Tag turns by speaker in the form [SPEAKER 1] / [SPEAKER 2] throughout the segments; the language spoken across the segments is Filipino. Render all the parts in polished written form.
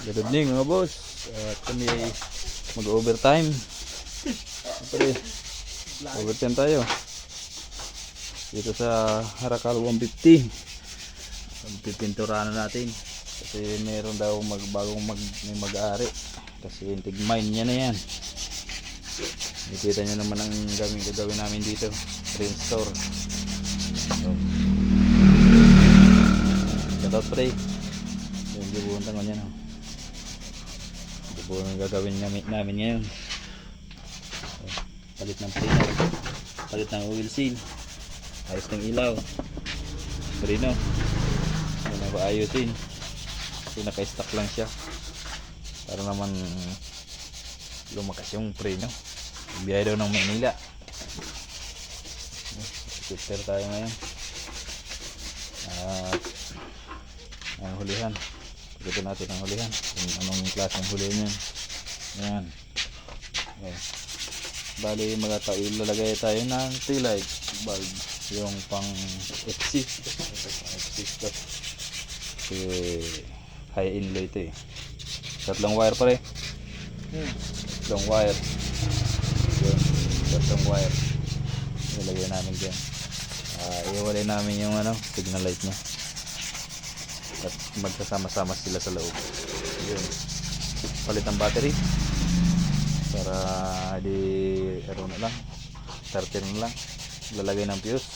[SPEAKER 1] Good evening mga boss. At kami ay mag-overtime. Siyempre, overtime tayo. Dito sa Harakal 150. Pipinturahan na natin. Kasi meron daw may mag-aari. Kasi yung tig-mine niya na yan. Nakita nyo naman ang gagawin namin dito. Restore. So, shout out pre. Yung gibuhon tangon yan. Ito ang gagawin namin ngayon. Palit ng preno, palit ng oil seal, ayos ng ilaw, preno, yun ang ayusin. So, naka-stock lang siya para naman lumakas yung preno. Biyahe daw ng Manila. Scooter tayo ngayon at ang hulihan. Ito natin ang hulihan kung anong klaseng hulihan yan. Ayan. Okay. Bali ilalagay tayo ng tail light bulb, yung pang exist to. Kasi high inlay ito eh. Tatlong wire pare. Tatlong wire. Yun. Tatlong wire ilalagay namin dyan. Iwalay namin yung signal light nya at magkasama-sama sila sa loob. Yun. Palit ng battery para di na lang, starter na lang, lalagay ng fuse.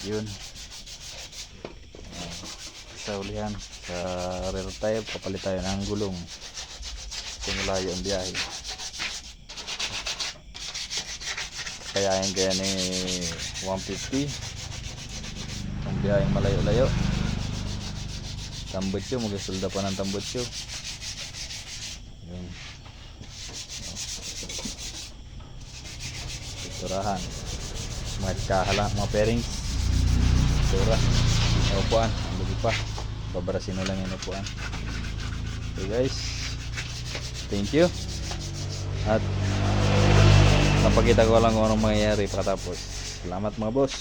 [SPEAKER 1] Yun. Sa ulihan sa rear tire, kapalit tayo ng gulong kung malayo ang biyahe. Kayain kaya ni 150 ang biyaheng malayo-layo. Tambutso, magasulda pa ng tambutso. Yun. Turahan. Mga kahala, mga pairings. Tura. Upuan. Ang lagi pa. Babarasin na lang yung upuan. Okay guys. Thank you. At napakita ko lang kung anong mangyayari pagkatapos. Salamat mga boss.